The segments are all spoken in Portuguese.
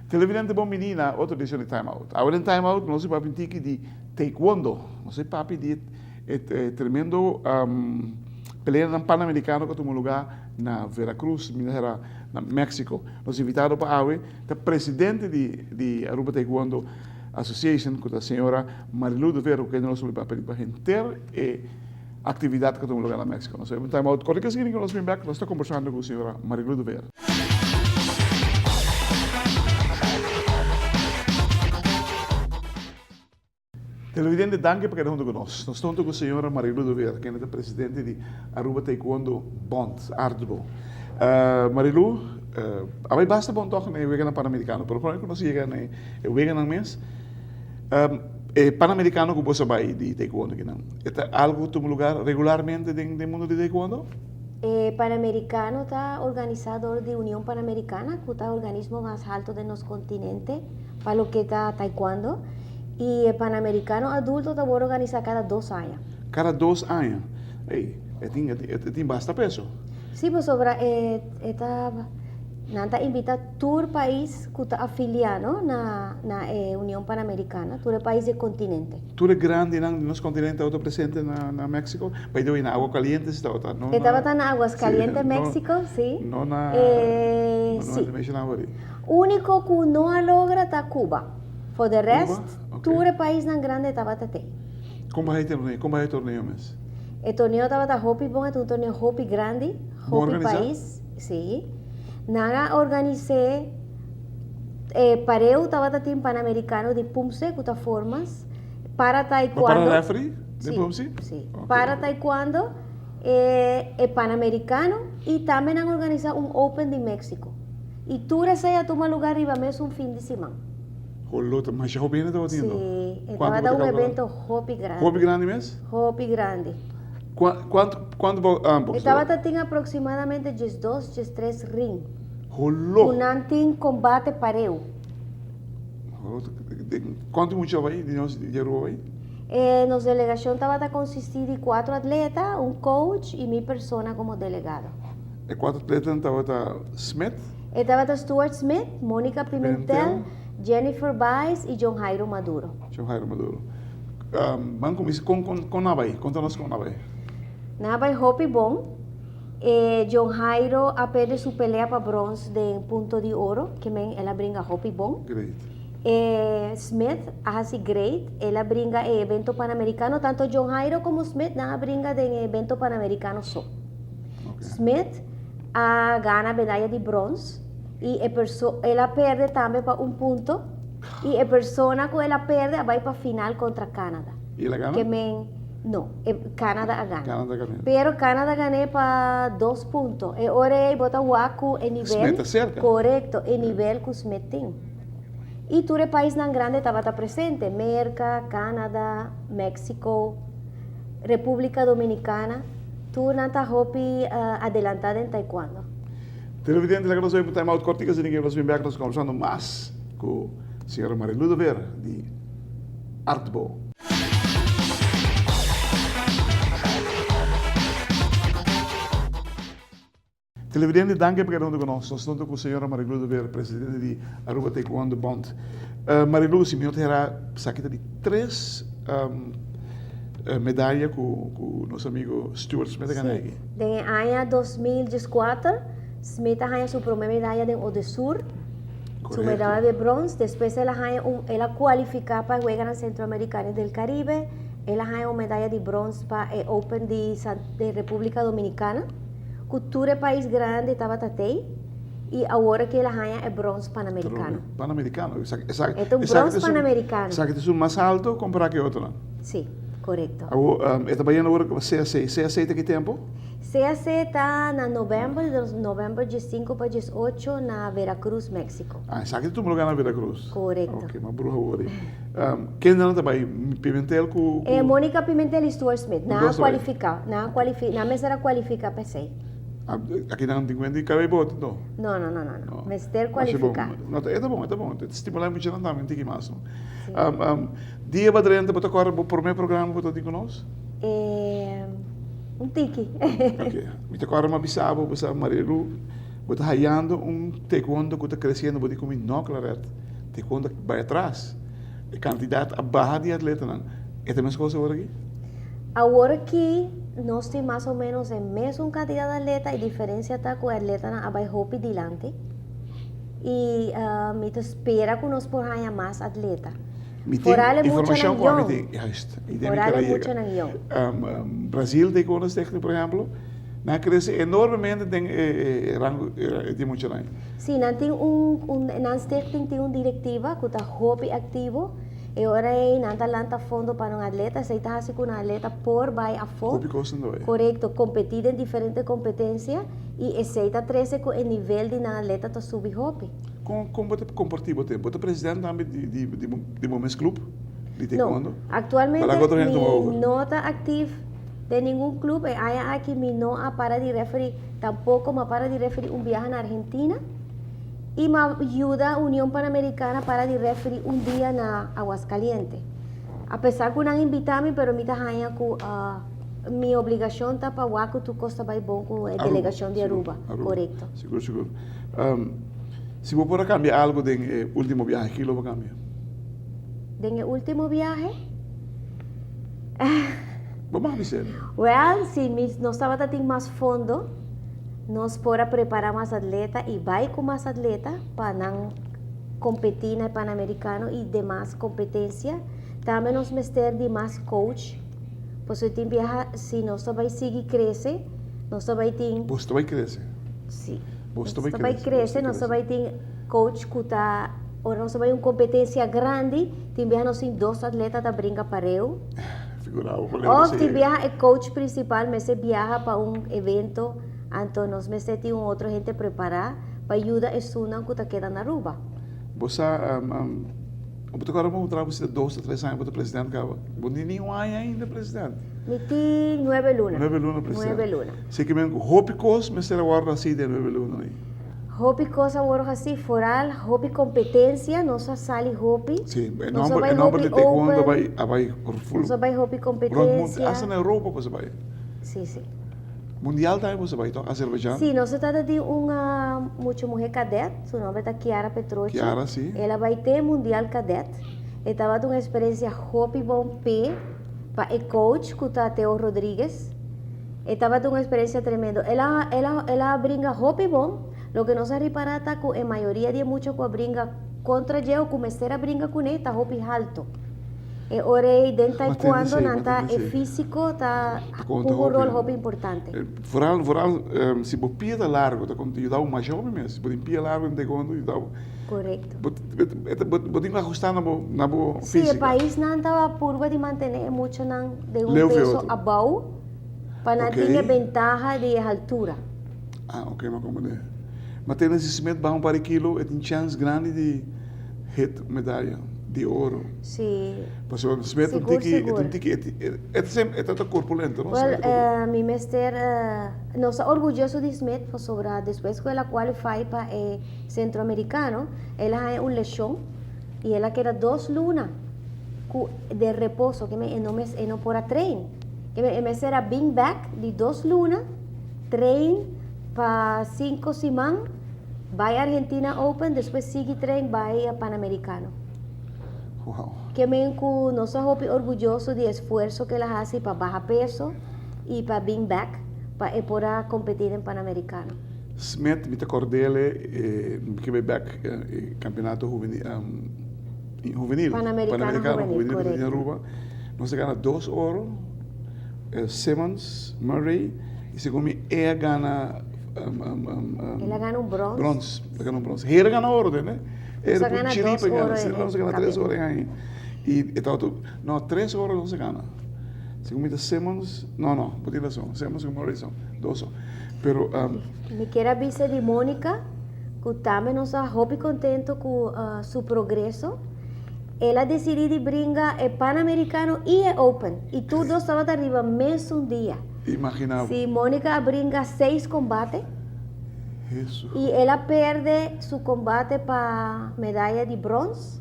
Televidente bom menina, outra edição de Time Out. Agora em Time Out, nós vamos falar de taekwondo. Nós papi de tremendo peleia no Pan-Americano que tomou lugar na Veracruz, na México. Nós invitados para a o presidente de Aruba Taekwondo Association, que é a senhora Marilu de Vero, que nós vamos falar para inteira atividade que tomou lugar na México. Nós vamos Time Out. Quando que nós vamos back, nós estamos conversando com a senhora Marilu de Vero. Televidente, danke por estar conosco. Nós estamos com a senhora Marilu de Vera, que é a presidente de Aruba Taekwondo Bond, ARTBO. Marilu, a basta bom toque na Wega Pan-Americano, pero quando nós chegamos na Wega no mês, Pan-Americano que você vai de Taekwondo, é algo que toma lugar regularmente no mundo de Taekwondo? Pan-Americano está organizador de União Pan-Americana, que é o organismo mais alto do nosso continente, para o que está Taekwondo. E o Pan-Americano adulto está organizado cada 2 anos. Cada 2 anos? Ei, tem bastante peso. Sim, mas sobre nanta invita todo país que está afiliado na União Pan-Americana, todo país do continente. Tudo é grande no nosso continente, está presente na México. Vai ter na água caliente, está não? Estava na águas calientes, México, sim. Não na. Sim. O único que não logra está Cuba. For the rest, todo o país não grande estava até. Como vai o torneio mesmo? O torneio estava Hopi bom, é um torneio Hopi grande, Hopi país, sim. Naga organizei, para eu estava em Pan-Americano de Pumse, que está formas, para Taekwondo. Para referee de Pumse? Sim. Okay. Para Taekwondo, Pan-Americano e também han organizado Open de México. E tudo isso aí toma lugar arriba mesmo fim de semana. Mas já Hopi ainda estava tendo? Sim, estava dando evento Hopi grande. Hopi grande mesmo? Hopi grande. Quanto ambos? Estava tendo aproximadamente 2, 3 ring. Rolou? Um combate pareu. Quanto muito vai de Aruba aí? Nossa delegação estava a consistir de 4 atletas, um coach e minha pessoa como delegado. E 4 atletas estava Smith? Estava Stuart Smith, Mônica Pimentel, Jennifer Baez e John Jairo Maduro. John Jairo Maduro. Vamos começar com Nabay. Conta-nos com Nabay. Nabay Hopi bom. John Jairo aperde sua pelea para bronze de ponto de ouro, que ela brinca Hopi bom. Great. Smith hace great, ela brinca evento pan-americano, tanto John Jairo como Smith não brinca de evento pan-americano só. Okay. Smith gana medalha de bronze. E ela perde também para ponto. E a pessoa que ela perde vai para a final contra Canadá. E ela gana? Não, Canadá gana. Canadá gana. Pero Canadá gana para 2 pontos. E ora bota o Waku em nível. Smith cerca. Correto, em nível que o Smith tem. E todo o país não grande estava presente. América, Canadá, México, República Dominicana. Tudo não está adelantado em Taekwondo. Televidente, nós vamos para o Time Out Corticas e ninguém vai vir nós conversando mais com a senhora Marilu de Vera, de ARTBO. Televidente, danke por estar conosco. Nós estamos com a senhora Marilu de Vera, presidente de Aruba Taekwondo Bond. Marilu, se me terá saqueta de 3 medalhas com o nosso amigo Stuart Smith. Sim. Em ano 2014, Smith ganhou sua primeira medalha de Odesur, sua medalha de bronze. Depois ela qualificou para jogar no Centro-Americano do Caribe. Ela ganhou medalha de bronze para o Open de República Dominicana. Cultura país grande estava até. E agora que ela ganha é bronze pan-americano. Pan-americano, exato. É bronze pan-americano. Exato, é mais alto comparado que outro, não? Sim, correto. Está trabalhando agora com CAC. CAC tem que tempo? CAC está na novembro de 5 para 18 na Veracruz, México. Exato, tu lugar na Veracruz. Correto. Ok, mas bruxa agora. Quem não está bem? Pimentel com... Mônica Pimentel e Stuart Smith. Não qualificar. Não me será qualificar para ser. Aqui não tem que caber boto, não. No. Mister qualificar. Não, é bom. Estimular muito não também tem que mais. Dia badrente bota agora por meu programa bota digo nós. Um tiki. Ok. Bota agora uma bisabo, bota marido, bota raiando taekwondo que está crescendo, bota como não claro. Taekwondo vai atrás. A quantidade a barra de atleta não. É também coisa agora aqui. Agora que nós temos mais ou menos a mesma quantidade de atleta, e diferença está que o atleta não vai hopi dilante. E me espera que nós por ganhar mais atleta. Tem informação com a tem. Muito na guião. Brasil tem coisas técnicas, por exemplo, na cresce enormemente tem rango de muito lá. Sim, nós tem diretiva que está hopi ativo. E ora nanta lanta fundo para um atleta, se está assim com um atleta por vai a fundo. Correto, competir em diferentes competências e aceita 13 com o nível de um atleta to subir hopi. Como você compartilha o tempo? Você é presidente também de Moments Club? De taekwondo? Não, atualmente não está ativo de nenhum clube. Há aqui não para de referir, tampouco me para de referir viaje na Argentina. E me ajuda a União Pan-Americana para de referir dia na Aguascalientes. Apesar que não invitame, pero me ganha que minha obrigação está para o que tu costa vai bom com a delegação de Aruba. Correto. Seguro. Se você pode cambiar algo do último viaje, o que você cambia? Do último viaje? Vamos dizer. Well, se nós estava tendo mais fundo, nós podemos preparar mais atleta e vai com mais atleta para não competir no Pan-Americano e demais competência. Também nós precisamos de mais coach. Porque se nós vai seguir crescer, nós vai ter... Você vai crescer? Sim. Você vai crescer, nós vai ter coach que está... Ou nós vai ter uma competência grande, também nós temos 2 atletas que brincam para eu. Figurava. Ou também é coach principal, mas se viaja para evento. Então, nós temos outra gente preparada para ajudar a estudante que está quedando na Aruba. Você, agora vamos trabalhar você 2 ou 3 anos para o presidente, você nem ano ainda presidente. Me tem 9 lunas. 9 lunas, presidente. 9 lunas. Se que me hobby cos, mas será agora assim de 9 lunas. Hobby cosa agora assim, foral, hobby competência, nossa sala hobby. Sim, em nome de taekwondo vai full. Nossa vai hobby competência. Hasta na Europa você vai. Sim. Mundial também você vai, então, Azerbaijão? Sim, nós estamos de uma mulher cadete, seu nome é Chiara Petrochi. Chiara, sim. Ela vai ter Mundial Cadete. Estava de uma experiência hobby bom pé para o coach, que está Teo Rodrigues. Estava de uma experiência tremenda. Ela brinca hobby bom, lo que nós reparamos é que a maioria de muitos que brinca contra eu, comecei a brincar com ele, está hobby alto. E ora dentro taekwondo nanta é físico tá um rol hobby importante. Vooral se você pia largo, tá quando dá mais jovem mesmo, se você pia largo em taekwondo dá. Correto. Você tem que ajustar na boa física. Sim, o país não estava purva de manter muito de peso above para não ter vantagem de altura. Ok, mas como é? Mas tem necessidade de para quilo, tem chance grande de hit medalha. De ouro. Sim. Porque o Smith é corpulento, não? Well, mi mister, nós estamos orgulhosos de Smith, sobre depois que ela qualifica para o centro-americano, ela é lesão e ela queda 2 lunas de repouso, que não pode treinar. Que me será bring back de 2 lunas, trein para 5 semanas, vai a Argentina Open, depois sigue trein, vai a Pan-Americano. Wow. Que nós somos orgulhosos do esforço que ela faz para baixar peso e para bring back, para poder competir em Pan-Americano. Smith, me acordei que vai back campeonato juvenil. Pan-Americano juvenil, de Aruba. Nós ganhamos 2 ouro, Simmons, Murray, e segundo mim, ela ganha ela ganha bronze. Ela ganha bronze. Ela ganha ouro, né? Era por Chile para ganhar. Não se ganha 3 horas aí. E não, 3 horas não se ganha. Segundo Simmons, não, pode ir razão. Simmons e Morrison, 2 horas. Pero me quero avisar de Mônica, que também nós estamos contentes com seu progresso. Ela decidiu brincar o Pan-Americano e o Open. E tudo estava arriba mesmo dia. Imaginaba. Sí, Mónica brinca 6 combates Jesús. y ella pierde su combate para medalla de bronce,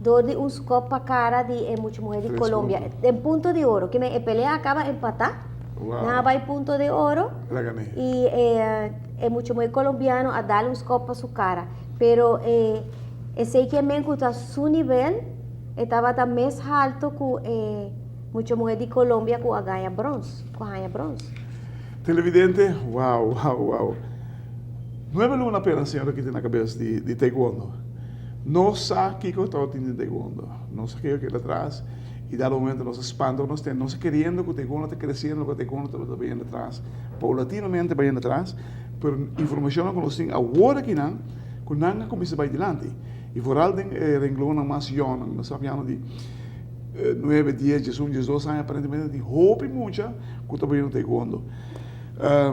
donde un scope para cara de mucha mujer de 3 Colombia. puntos. En punto de oro, que la pelea acaba empatar, Wow. nada va a punto de oro. La gané. Y mucho muy colombiano a darle un scope a su cara. Pero ese que me gusta su nivel estaba tan más alto que mucho mujer de Colombia que gana bronce. Televidente, wow. 9 lunas apenas, senhora, que tem na cabeça de taekwondo. Não sabe o que eu estou tendo de taekwondo. Não sabe o que ele atrás. E dado momento nós expandamos, nós temos, nós querendo que o taekwondo está crescendo, que o taekwondo está bem atrás. Paulatinamente bem atrás. Pero informação que nós temos agora que não começa a ir adiante. E por além renglona mais jovem, nós sabemos de 9, 10, 11, 12 anos, aparentemente, de hope muita que está bem no taekwondo.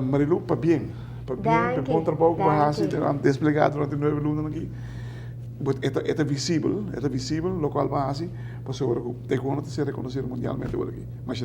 Marilu, para bem. Para bom trabalho que vai ser desplegado durante 9 lunas aqui. É visível, lo qual vai ser, para seguro que o taekwondo se reconhecido mundialmente por aqui. Mas